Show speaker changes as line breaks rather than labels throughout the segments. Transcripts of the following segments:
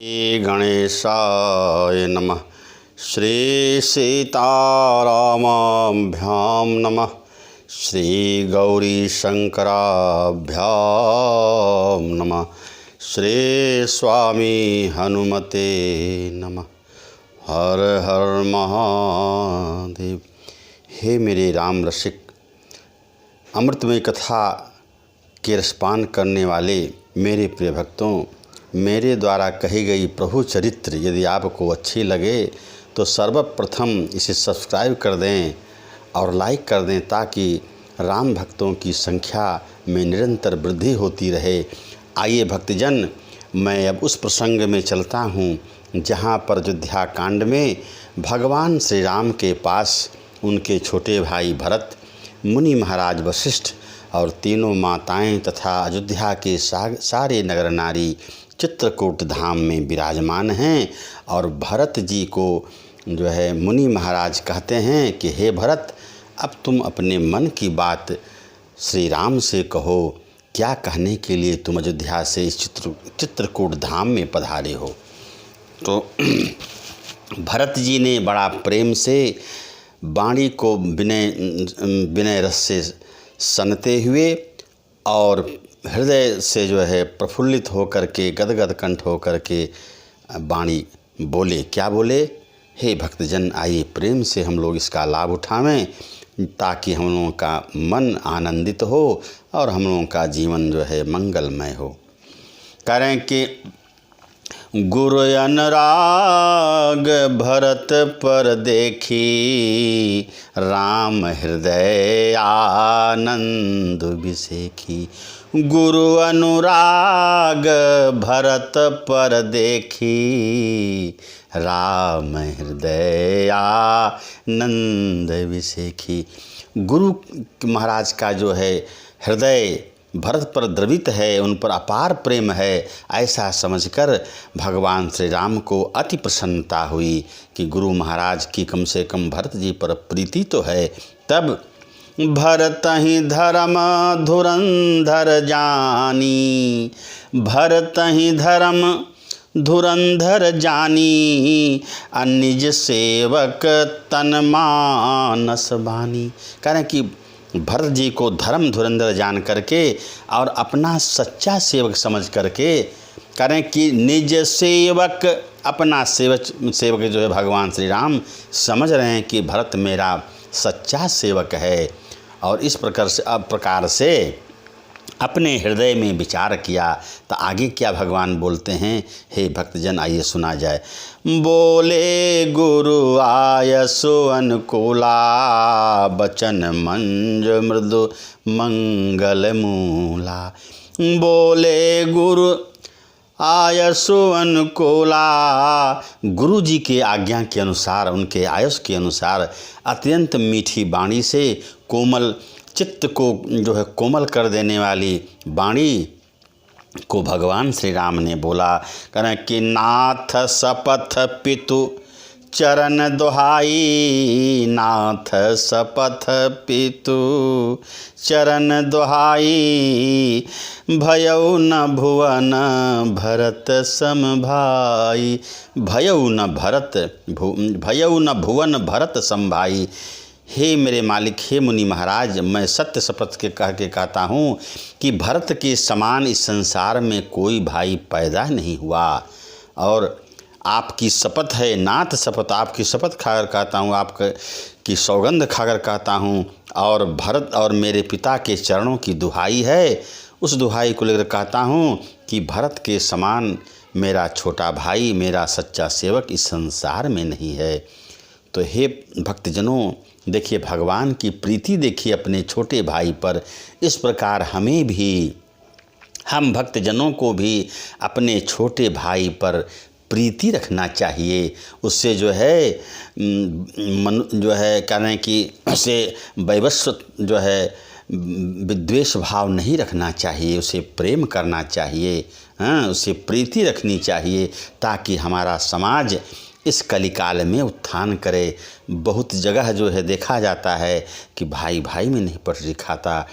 श्री गणेशाय नमः। श्री सीतारामाभ्यां नमः। श्री गौरी शंकराभ्यां नमः। श्री स्वामी हनुमते नमः। हर हर महादेव। हे मेरे राम रसिक, अमृतमय कथा के रसपान करने वाले मेरे प्रिय भक्तों, मेरे द्वारा कही गई प्रभु चरित्र यदि आपको अच्छी लगे तो सर्वप्रथम इसे सब्सक्राइब कर दें और लाइक कर दें, ताकि राम भक्तों की संख्या में निरंतर वृद्धि होती रहे। आइए भक्तजन, मैं अब उस प्रसंग में चलता हूँ जहाँ पर अयोध्या कांड में भगवान श्री राम के पास उनके छोटे भाई भरत, मुनि महाराज वशिष्ठ और तीनों माताएं तथा अयोध्या के सारे नगर नारी चित्रकूट धाम में विराजमान हैं। और भरत जी को जो है मुनि महाराज कहते हैं कि हे भरत, अब तुम अपने मन की बात श्री राम से कहो। क्या कहने के लिए तुम अयोध्या से इस चित्रकूट धाम में पधारे हो। तो भरत जी ने बड़ा प्रेम से वाणी को विनय रस से सनते हुए और हृदय से जो है प्रफुल्लित होकर के, गदगद कंठ होकर के वाणी बोले। क्या बोले? हे भक्तजन, आइए प्रेम से हम लोग इसका लाभ उठावें, ताकि हम लोगों का मन आनंदित हो और हम लोगों का जीवन जो है मंगलमय हो। कह रहे हैं कि गुरु अनुराग भरत पर देखी, राम हृदय आनंद बिसेखी। गुरु अनुराग भरत पर देखी, राम हृदय आनंद बिसेखी। गुरु महाराज का जो है हृदय भरत पर द्रवित है, उन पर अपार प्रेम है, ऐसा समझकर भगवान श्री राम को अति प्रसन्नता हुई कि गुरु महाराज की कम से कम भरत जी पर प्रीति तो है। तब भरत ही धर्म धुरंधर जानी, भरत ही धर्म धुरंधर जानी, निज सेवक तन मानस बानी। कह रहे हैं कि भरत जी को धर्म धुरंधर जान करके और अपना सच्चा सेवक समझ करके, कह रहे हैं कि निज सेवक, अपना सेवक जो है भगवान श्री राम समझ रहे हैं कि भरत मेरा सच्चा सेवक है। और इस प्रकार से अपने हृदय में विचार किया। तो आगे क्या भगवान बोलते हैं, हे भक्तजन आइए सुना जाए। बोले गुरु आयसु अनुकूला, बचन मंज मृदु मंगल मूला। बोले गुरु आयसु अनुकूला, गुरु जी के आज्ञा के अनुसार, उनके आयस के अनुसार अत्यंत मीठी वाणी से कोमल चित्त को जो है कोमल कर देने वाली वाणी को भगवान श्री राम ने बोला। करें कि नाथ शपथ पितु चरण दुहाई, नाथ शपथ पितु चरण दुहाई, भयउ न भुवन भरत सम भाई। भयउ न भुवन भरत सम भाई। हे मेरे मालिक, हे मुनि महाराज, मैं सत्य शपथ के कह के कहता हूँ कि भरत के समान इस संसार में कोई भाई पैदा नहीं हुआ। और आपकी शपथ है, नाथ शपथ, आपकी शपथ खाकर कहता हूँ, आपकी सौगंध खाकर कहता हूँ, और भरत और मेरे पिता के चरणों की दुहाई है, उस दुहाई को लेकर कहता हूँ कि भरत के समान मेरा छोटा भाई, मेरा सच्चा सेवक इस संसार में नहीं है। तो हे भक्तजनों, देखिए भगवान की प्रीति देखिए अपने छोटे भाई पर। इस प्रकार हमें भी, हम भक्तजनों को भी अपने छोटे भाई पर प्रीति रखना चाहिए। उससे जो है जो है कह रहे हैं कि उसे वैवस्वत जो है विद्वेष भाव नहीं रखना चाहिए, उसे प्रेम करना चाहिए, उसे प्रीति रखनी चाहिए, ताकि हमारा समाज इस कलिकाल में उत्थान करे। बहुत जगह जो है देखा जाता है कि भाई भाई में नहीं पटरी खाता।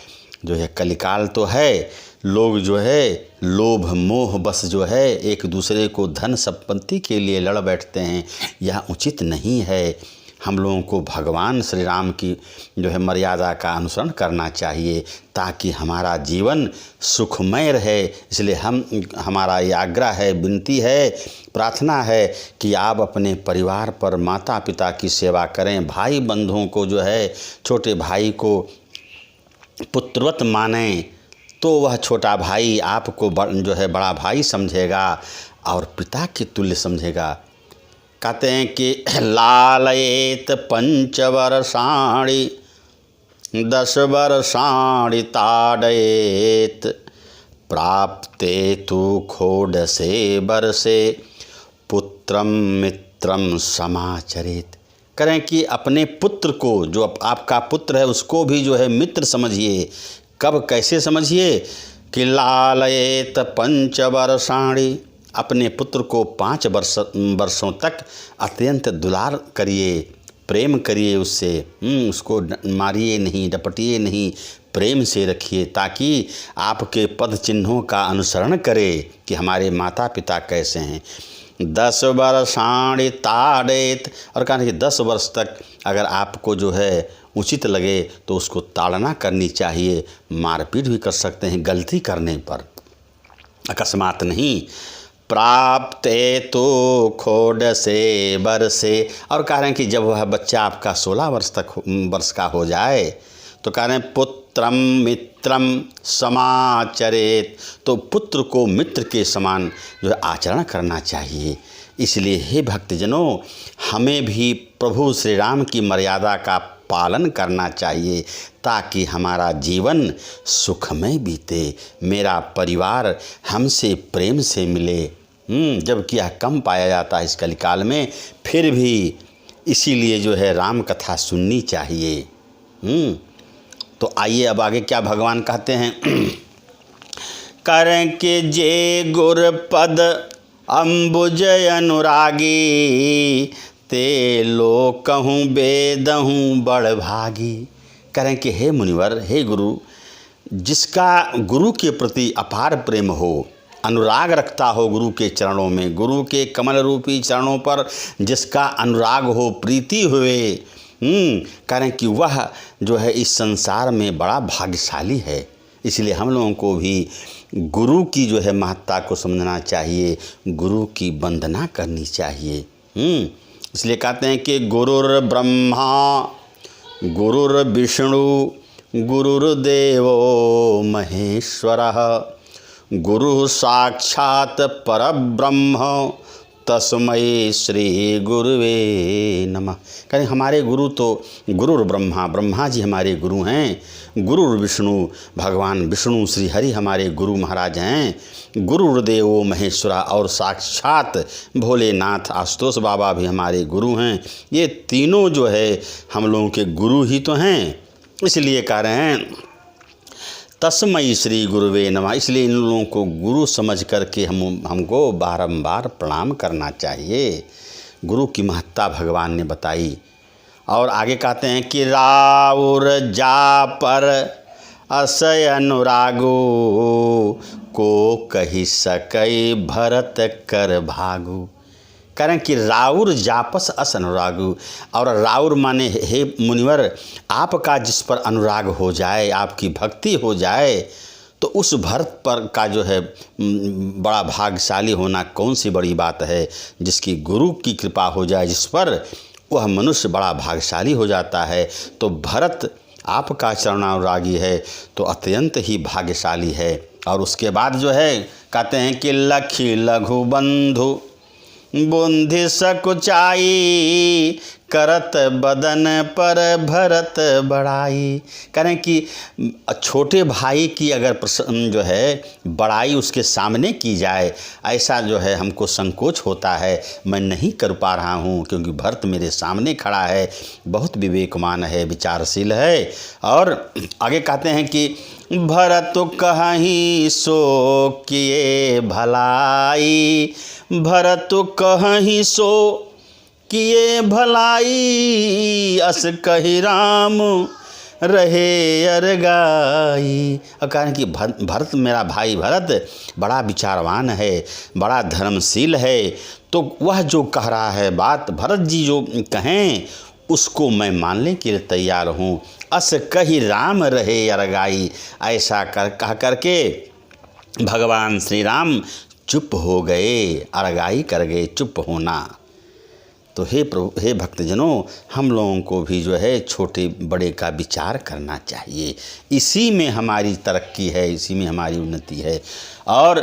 जो है कलिकाल तो है, लोग जो है लोभ मोह बस जो है एक दूसरे को धन संपत्ति के लिए लड़ बैठते हैं, यह उचित नहीं है। हम लोगों को भगवान श्री राम की जो है मर्यादा का अनुसरण करना चाहिए ताकि हमारा जीवन सुखमय रहे। इसलिए हमारा ये आग्रह है, विनती है, प्रार्थना है कि आप अपने परिवार पर माता पिता की सेवा करें, भाई बंधुओं को जो है छोटे भाई को पुत्रवत मानें तो वह छोटा भाई आपको जो है बड़ा भाई समझेगा और पिता के तुल्य समझेगा। कहते हैं कि लालयेत 5 वर्षाणि 10 वर्षाणि ताडयेत प्राप्ते तु षोडशे वर्षे पुत्रम मित्रम समाचरेत। करें कि अपने पुत्र को, जो आपका पुत्र है, उसको भी जो है मित्र समझिए। कब कैसे समझिए कि लालयेत 5 वर्षाणि, अपने पुत्र को 5 वर्षों तक अत्यंत दुलार करिए, प्रेम करिए उससे, उसको मारिए नहीं, डपटिए नहीं, प्रेम से रखिए ताकि आपके पद चिन्हों का अनुसरण करे कि हमारे माता पिता कैसे हैं। 10 वर्षाणि ताड़ेत, और कहा कि 10 वर्ष तक अगर आपको जो है उचित लगे तो उसको ताड़ना करनी चाहिए, मारपीट भी कर सकते हैं गलती करने पर, अकस्मात नहीं। प्राप्ते तो षोडशे वर्षे, और कह रहे हैं कि जब वह बच्चा आपका 16 वर्ष का हो जाए तो कह रहे हैं पुत्रम मित्रम समाचरेत, तो पुत्र को मित्र के समान जो है आचरण करना चाहिए। इसलिए हे भक्तजनों, हमें भी प्रभु श्री राम की मर्यादा का पालन करना चाहिए ताकि हमारा जीवन सुखमय बीते, मेरा परिवार हमसे प्रेम से मिले। जबकि यह कम पाया जाता है इस कलिकाल में, फिर भी इसीलिए जो है राम कथा सुननी चाहिए। तो आइए अब आगे क्या भगवान कहते हैं। करें कि जे गुर पद अम्बुज अनुरागी ते लो कहूँ बेदहूँ बड़ भागी। करें कि हे मुनिवर, हे गुरु, जिसका गुरु के प्रति अपार प्रेम हो, अनुराग रखता हो गुरु के चरणों में, गुरु के कमल रूपी चरणों पर जिसका अनुराग हो, प्रीति हुए, करें कि वह जो है इस संसार में बड़ा भाग्यशाली है। इसलिए हम लोगों को भी गुरु की जो है महत्ता को समझना चाहिए, गुरु की वंदना करनी चाहिए। इसलिए कहते हैं कि गुरुर् ब्रह्मा गुरुर्विष्णु गुरुर्देवो महेश्वरः गुरु साक्षात परब्रह्म तस्मै श्री गुरुवे नमः। कहें हमारे गुरु तो गुरुर् ब्रह्मा, ब्रह्मा जी हमारे गुरु हैं, गुरुर् विष्णु, भगवान विष्णु श्री हरि हमारे गुरु महाराज हैं, गुरुर्देवो महेश्वरा, और साक्षात भोलेनाथ आशुतोष बाबा भी हमारे गुरु हैं। ये तीनों जो है हम लोगों के गुरु ही तो हैं। इसलिए कह रहे हैं तस्मै श्री गुरुवे नमः। इसलिए इन लोगों को गुरु समझ करके हमको बारंबार प्रणाम करना चाहिए। गुरु की महत्ता भगवान ने बताई। और आगे कहते हैं कि राउर जा पर असय अनुरागो को कही सकई भरत कर भागु। करें कि राउर जापस अस अनुरागु, और राउर माने हे मुनिवर, आपका जिस पर अनुराग हो जाए, आपकी भक्ति हो जाए, तो उस भरत पर का जो है बड़ा भाग्यशाली होना कौन सी बड़ी बात है। जिसकी गुरु की कृपा हो जाए जिस पर, वह मनुष्य बड़ा भाग्यशाली हो जाता है। तो भरत आपका चरणानुरागी है तो अत्यंत ही भाग्यशाली है। और उसके बाद जो है कहते हैं कि लखी लघु बंधु बुंधि सकुचाई करत बदन पर भरत बड़ाई। करें कि छोटे भाई की अगर जो है बड़ाई उसके सामने की जाए, ऐसा जो है हमको संकोच होता है, मैं नहीं कर पा रहा हूँ क्योंकि भरत मेरे सामने खड़ा है, बहुत विवेकमान है, विचारशील है। और आगे कहते हैं कि भरत कहीं सो किए भलाई, भरत कहीं सो किए भलाई, अस कही राम रहे अरगाई। और कारण कि भरत, मेरा भाई भरत बड़ा विचारवान है, बड़ा धर्मशील है, तो वह जो कह रहा है बात, भरत जी जो कहें उसको मैं मानने के लिए तैयार हूँ। अस कही राम रहे अरगाई, ऐसा कह करके भगवान श्री राम चुप हो गए, अरगाई कर गए, चुप होना। तो हे प्रभु, हे भक्तजनों, हम लोगों को भी जो है छोटे बड़े का विचार करना चाहिए। इसी में हमारी तरक्की है, इसी में हमारी उन्नति है। और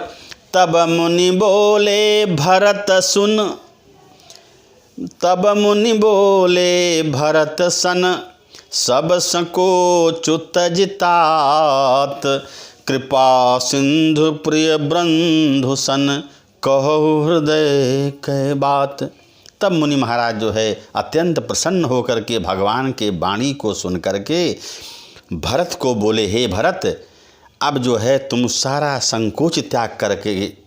तब मुनि बोले भरत सुन, तब मुनि बोले भरत सन, सब संकोच तजितात, कृपा सिंधु प्रिय बंधु सन, कहो हृदय कह बात। तब मुनि महाराज जो है अत्यंत प्रसन्न होकर के भगवान के वाणी को सुन करके भरत को बोले, हे भरत, अब जो है तुम सारा संकोच त्याग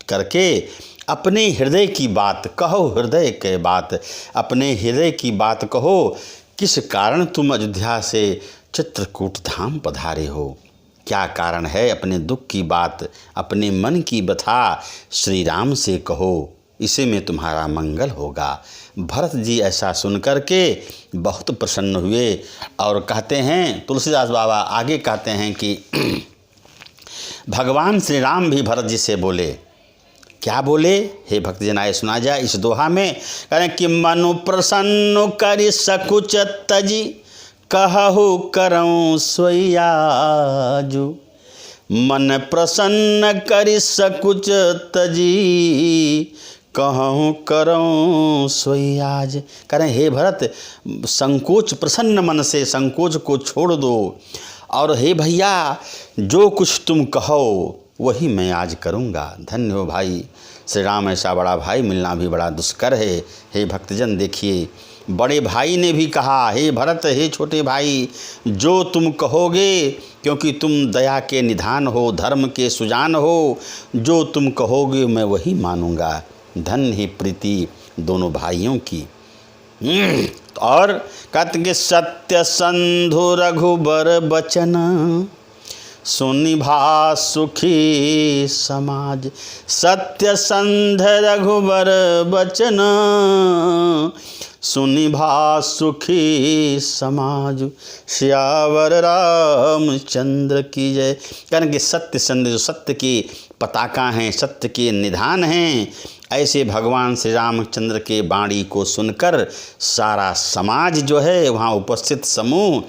करके अपने हृदय की बात कहो, हृदय के बात, अपने हृदय की बात कहो। किस कारण तुम अयोध्या से चित्रकूट धाम पधारे हो, क्या कारण है? अपने दुख की बात, अपने मन की व्यथा श्री राम से कहो, इसी में तुम्हारा मंगल होगा। भरत जी ऐसा सुन करके बहुत प्रसन्न हुए और कहते हैं, तुलसीदास बाबा आगे कहते हैं कि भगवान श्री राम भी भरत जी से बोले, क्या बोले? हे भक्तजन आए सुना जाए इस दोहा में। कहें कि मनु प्रसन्न करि सकुच तजी, कहु करऊँ सोयाजु, मन प्रसन्न करि सकुच तजी, कहूँ करऊँ सोई आज। करें हे भरत, संकोच, प्रसन्न मन से संकोच को छोड़ दो, और हे भैया जो कुछ तुम कहो वही मैं आज करूँगा। धन्य हो भाई श्री राम, ऐसा बड़ा भाई मिलना भी बड़ा दुष्कर है। हे भक्तजन देखिए, बड़े भाई ने भी कहा, हे भरत, हे छोटे भाई, जो तुम कहोगे, क्योंकि तुम दया के निधान हो, धर्म के सुजान हो, जो तुम कहोगे मैं वही मानूंगा। धन ही प्रीति दोनों भाइयों की। और कहते कि सत्य संधु रघुबर बचन, सुनिभा सुखी समाज। सत्य संध रघुबर बचन, सुनिभा सुखी समाज। श्यावर रामचंद्र की जय। कारण कि सत्य संध, जो सत्य की पताका हैं, सत्य के निधान हैं, ऐसे भगवान श्री रामचंद्र के वाणी को सुनकर सारा समाज जो है, वहाँ उपस्थित समूह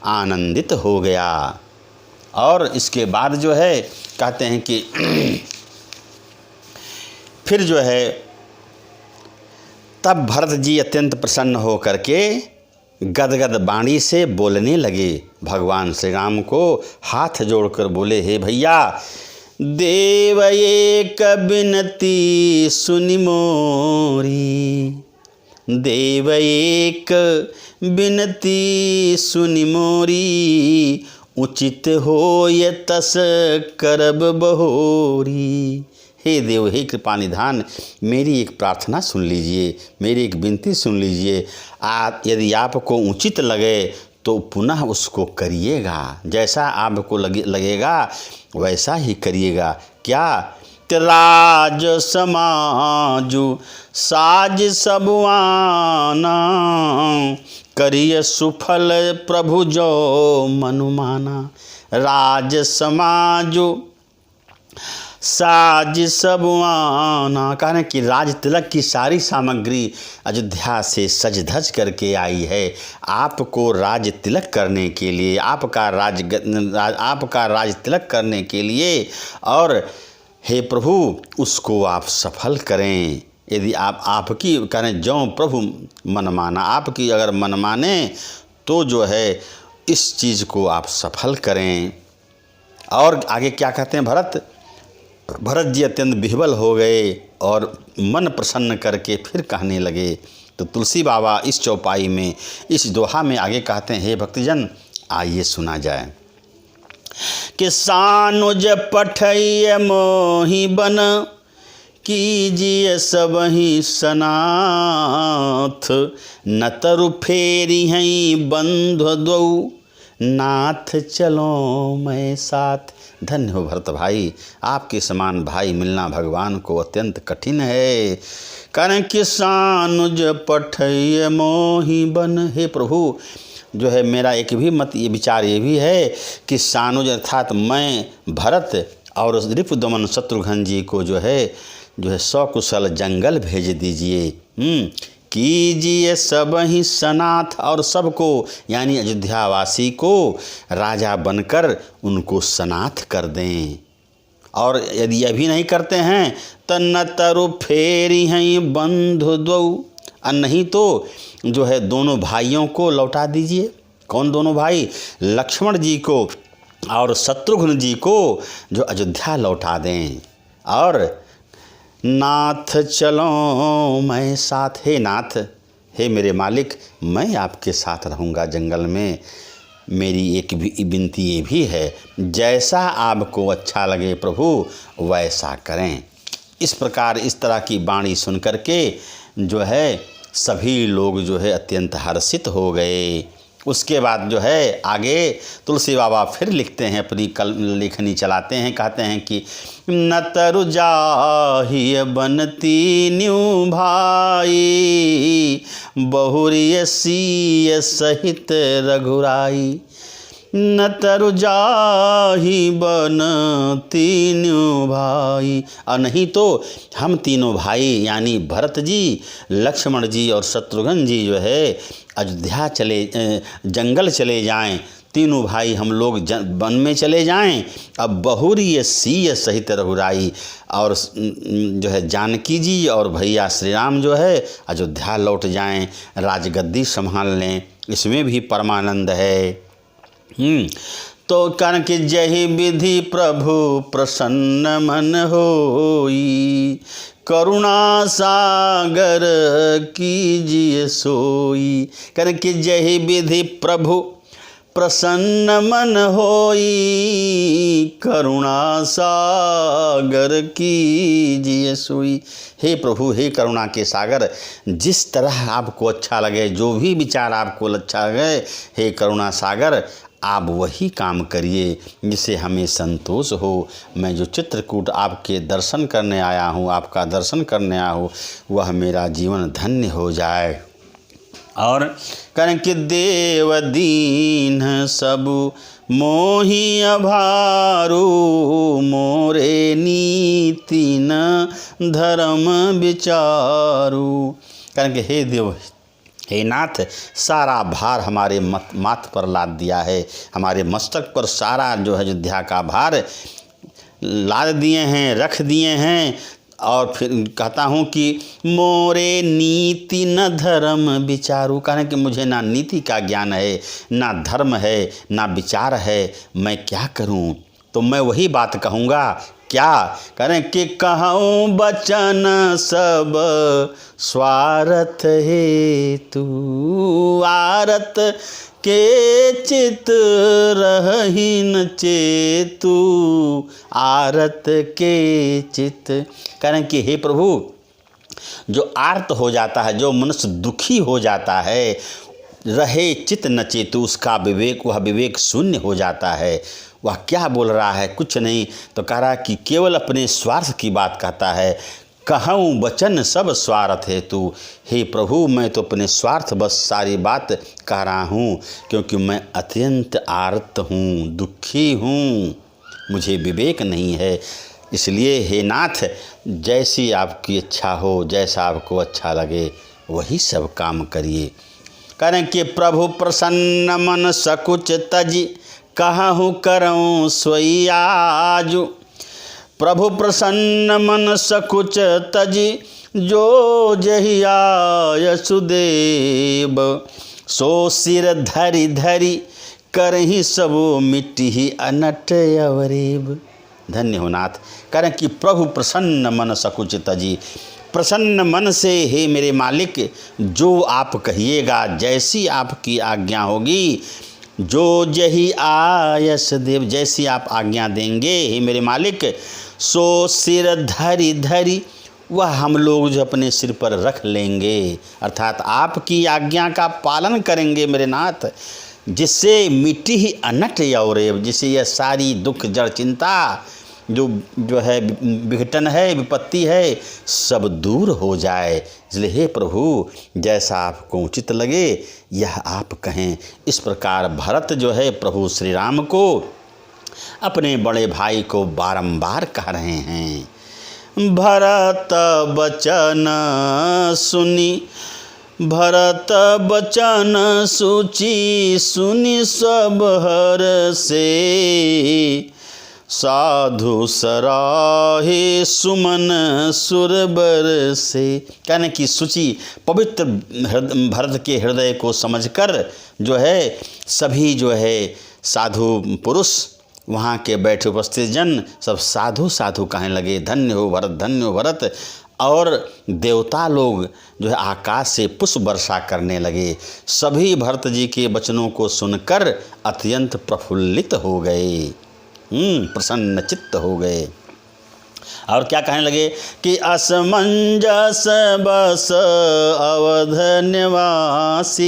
आनंदित हो गया। और इसके बाद जो है कहते हैं कि फिर जो है तब भरत जी अत्यंत प्रसन्न हो करके गदगद वाणी से बोलने लगे। भगवान श्री राम को हाथ जोड़कर बोले, हे भैया, देव एक बिनती सुनि मोरी, देव एक बिनती सुनि मोरी, उचित हो ये तस करब बहोरी। हे देव, हे कृपा निधान, मेरी एक प्रार्थना सुन लीजिए, मेरी एक विनती सुन लीजिए। यदि आपको उचित लगे तो पुनः उसको करिएगा, जैसा आपको लगेगा वैसा ही करिएगा। क्या? राज समाजु साज सबवाना, करिय सुफल प्रभु जो मनुमाना। राज समाजु साज सबवाना, कहने कि राज तिलक की सारी सामग्री अयोध्या से सज धज करके आई है, आपको राज तिलक करने के लिए, आपका राज तिलक करने के लिए। और हे प्रभु, उसको आप सफल करें। यदि आपकी करें जो प्रभु मन माना, आपकी अगर मन माने तो जो है इस चीज़ को आप सफल करें। और आगे क्या कहते हैं भरत जी अत्यंत विह्वल हो गए और मन प्रसन्न करके फिर कहने लगे। तो तुलसी बाबा इस चौपाई में, इस दोहा में आगे कहते हैं, हे भक्तजन आइए सुना जाए कि सानुज पठैय मोहि बन, कीजिए सबहि सनाथ। न तरु फेरी हैं बंधु द्वौ, नाथ चलो मैं साथ। धन्य हो भरत भाई, आपके समान भाई मिलना भगवान को अत्यंत कठिन है। कारण किसानुज पठय मोहि बन। हे प्रभु, जो है मेरा एक भी मत ये विचार ये भी है कि सानुज अर्थात मैं भरत और रिपुदमन शत्रुघ्न जी को जो है सकुशल जंगल भेज दीजिए। कीजिए सब ही सनाथ, और सबको यानी अयोध्यावासी को राजा बनकर उनको सनाथ कर दें। और यदि यह भी नहीं करते हैं तो न तरु फेरी हैं बंधु दो, और नहीं तो जो है दोनों भाइयों को लौटा दीजिए। कौन दोनों भाई? लक्ष्मण जी को और शत्रुघ्न जी को जो अयोध्या लौटा दें। और नाथ चलो मैं साथ। हे नाथ, हे मेरे मालिक, मैं आपके साथ रहूँगा जंगल में। मेरी एक भी विनती ये भी है, जैसा आपको अच्छा लगे प्रभु वैसा करें। इस प्रकार इस तरह की वाणी सुन करके जो है सभी लोग जो है अत्यंत हर्षित हो गए। उसके बाद जो है आगे तुलसी बाबा फिर लिखते हैं, अपनी लेखनी चलाते हैं, कहते हैं कि न तरु जाहि बनती न्यू भाई, बहुरिय सीय सहित रघुराई। न तरु जाहि बनती न्यू भाई, और नहीं तो हम तीनों भाई यानी भरत जी, लक्ष्मण जी और शत्रुघ्न जी जो है अयोध्या जंगल चले जाएं। तीनों भाई हम लोग वन में चले जाएं। अब बहुरिय सीय सहित रघुराई, और जो है जानकी जी और भैया श्री राम जो है अयोध्या लौट जाएं, राजगद्दी संभाल लें। इसमें भी परमानंद है। तो कारण कि जहि विधि प्रभु प्रसन्न मन होई, करुणा सागर कीजिए सोई। कारण कि जहि विधि प्रभु प्रसन्न मन होई, करुणा सागर कीजिए सोई। हे प्रभु, हे करुणा के सागर, जिस तरह आपको अच्छा लगे, जो भी विचार आपको अच्छा लगे, हे करुणा सागर आप वही काम करिए जिससे हमें संतोष हो। मैं जो चित्रकूट आपके दर्शन करने आया हूँ, आपका दर्शन करने आया हूँ, वह मेरा जीवन धन्य हो जाए। और करें कि देव दीन सब मोहि अभारू, मोरे नीति न धर्म विचारू। करें कि हे देव, हे नाथ, सारा भार हमारे माथ पर लाद दिया है। हमारे मस्तक पर सारा जो है अयोध्या का भार लाद दिए हैं, रख दिए हैं। और फिर कहता हूँ कि मोरे नीति न धर्म विचारू। कहने कि मुझे ना नीति का ज्ञान है, ना धर्म है, ना विचार है। मैं क्या करूँ? तो मैं वही बात कहूँगा। क्या करें कि कहूँ बचन सब स्वार्थ हेतु, आरत के चित रहीन चेतु, आरत के चित। करें कि हे प्रभु, जो आर्त हो जाता है, जो मनुष्य दुखी हो जाता है, रहे चित न चेतु, उसका विवेक, वह विवेक शून्य हो जाता है। वह क्या बोल रहा है? कुछ नहीं। तो कह रहा कि केवल अपने स्वार्थ की बात कहता है। कहूँ वचन सब स्वार्थ हेतु। हे प्रभु, मैं तो अपने स्वार्थ बस सारी बात कह रहा हूँ, क्योंकि मैं अत्यंत आर्त हूँ, दुखी हूँ, मुझे विवेक नहीं है। इसलिए हे नाथ, जैसी आपकी इच्छा हो, जैसा आपको अच्छा लगे वही सब काम करिए। करें कि प्रभु प्रसन्न मन सकुच तजी, कहूँ करऊँ सोई आजु। प्रभु प्रसन्न मन सकुच तजी, जो जहि आय सुदेव। सो सिर धरि धरि करहि सबो मिट्टी अनट अवरेब। धन्य हो नाथ। करें कि प्रभु प्रसन्न मन सकुच तजी, प्रसन्न मन से हे मेरे मालिक, जो आप कहिएगा, जैसी आपकी आज्ञा होगी, जो जही आयस देव, जैसी आप आज्ञा देंगे हे मेरे मालिक, सो सिर धरि धरि, वह हम लोग जो अपने सिर पर रख लेंगे। अर्थात आपकी आज्ञा का पालन करेंगे मेरे नाथ। जिससे मिट्टी ही अनट और जिससे यह सारी दुख जड़ चिंता जो है विघटन है, विपत्ति है, सब दूर हो जाए। इसलिए हे प्रभु, जैसा आपको उचित लगे यह आप कहें। इस प्रकार भरत जो है प्रभु श्री राम को, अपने बड़े भाई को बारंबार कह रहे हैं। भरत बचन सुनी, भरत बचन सूची सुनी सब हर से, साधु सराहे सुमन सुरबर से। कहने की सूची पवित्र भरत के हृदय को समझकर जो है सभी जो है साधु पुरुष, वहाँ के बैठे उपस्थित जन सब साधु साधु कहने लगे, धन्य हो भरत, धन्य हो भरत। और देवता लोग जो है आकाश से पुष्प वर्षा करने लगे। सभी भरत जी के वचनों को सुनकर अत्यंत प्रफुल्लित हो गए, प्रसन्न चित्त हो गए। और क्या कहने लगे कि असमंजस बस अवध निवासी,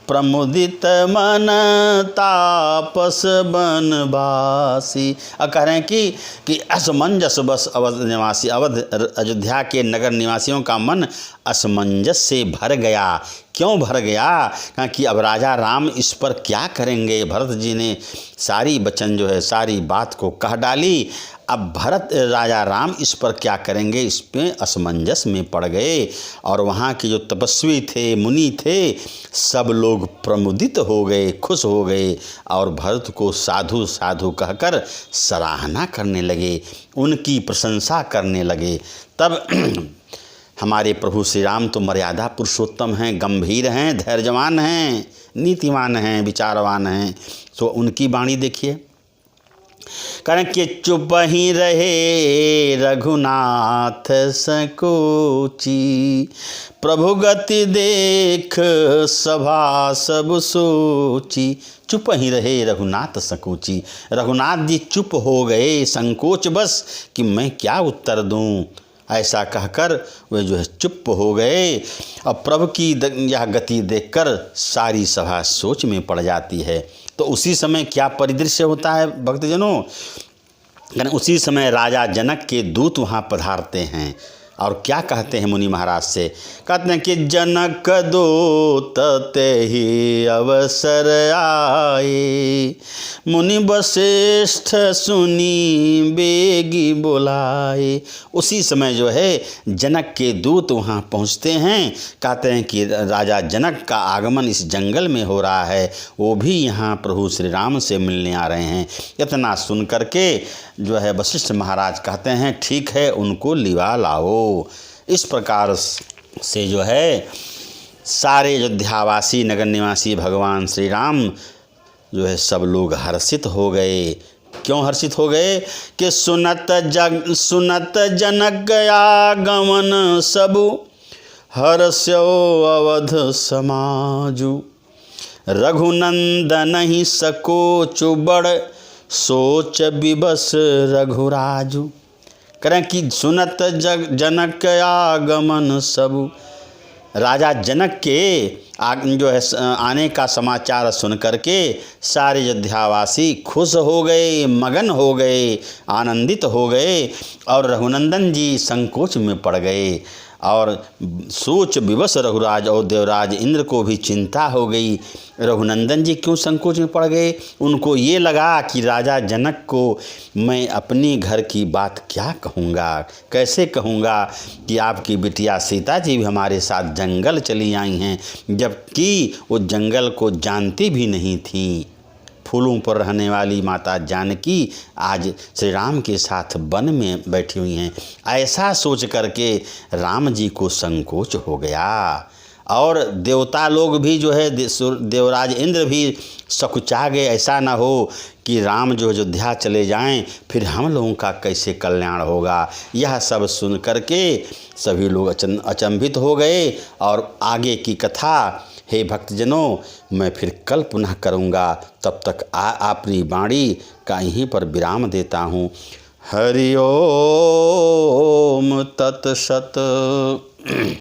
प्रमुदित मन तापस बनवासी। और कह रहे हैं कि असमंजस बस अवध निवासी, अवध अयोध्या के नगर निवासियों का मन असमंजस से भर गया। क्यों भर गया? क्योंकि अब राजा राम इस पर क्या करेंगे। भरत जी ने सारी वचन जो है सारी बात को कह डाली। अब भरत राजा राम इस पर क्या करेंगे, इस पे असमंजस में पड़ गए। और वहाँ के जो तपस्वी थे, मुनि थे, सब लोग प्रमुदित हो गए, खुश हो गए और भरत को साधु साधु कहकर सराहना करने लगे, उनकी प्रशंसा करने लगे। तब हमारे प्रभु श्री राम तो मर्यादा पुरुषोत्तम हैं, गंभीर हैं, धैर्यवान हैं, नीतिवान हैं, विचारवान हैं। तो उनकी वाणी देखिए, कारण कि चुप ही रहे रघुनाथ सकोची, प्रभु गति देख सभा सब सोची। चुप ही रहे रघुनाथ सकोची, रघुनाथ जी चुप हो गए संकोच बस कि मैं क्या उत्तर दूं। ऐसा कहकर वे जो है चुप हो गए। और प्रभु की यह गति देखकर सारी सभा सोच में पड़ जाती है। तो उसी समय क्या परिदृश्य होता है भक्तजनों, उसी समय राजा जनक के दूत वहाँ पधारते हैं और क्या कहते हैं मुनि महाराज से, कहते हैं कि जनक दूत ते ही अवसर आए, मुनि वशिष्ठ सुनी बेगी बुलाए। उसी समय जो है जनक के दूत वहाँ पहुँचते हैं। कहते हैं कि राजा जनक का आगमन इस जंगल में हो रहा है, वो भी यहाँ प्रभु श्री राम से मिलने आ रहे हैं। इतना सुन करके जो है वशिष्ठ महाराज कहते हैं ठीक है, उनको लिवा लाओ। इस प्रकार से जो है सारे अयोध्यावासी नगर निवासी भगवान श्री राम जो है सब लोग हर्षित हो गए। क्यों हर्षित हो गए कि सुनत जनक आगमन सबु, हर्ष्यो अवध समाजु, रघुनंदन ही सकोचु बड़, सोच विबस रघुराजु। करें कि सुनत जनक आगमन सबु, राजा जनक के जो है आने का समाचार सुन करके सारे अयोध्यावासी खुश हो गए, मगन हो गए, आनंदित हो गए। और रघुनंदन जी संकोच में पड़ गए और सोच विवश रघुराज और देवराज इंद्र को भी चिंता हो गई। रघुनंदन जी क्यों संकोच में पड़ गए? उनको ये लगा कि राजा जनक को मैं अपनी घर की बात क्या कहूँगा, कैसे कहूँगा कि आपकी बिटिया सीता जी भी हमारे साथ जंगल चली आई हैं, जबकि वो जंगल को जानती भी नहीं थी। फूलों पर रहने वाली माता जानकी आज श्री राम के साथ वन में बैठी हुई हैं। ऐसा सोच करके राम जी को संकोच हो गया। और देवता लोग भी जो है देवराज इंद्र भी सकुचा गए, ऐसा ना हो कि राम जो अयोध्या चले जाएं, फिर हम लोगों का कैसे कल्याण होगा। यह सब सुन करके सभी लोग अचंभित हो गए। और आगे की कथा हे भक्तजनों मैं फिर कल पुनः करूँगा। तब तक अपनी वाणी का यहीं पर विराम देता हूँ। हरि ओम तत्सत।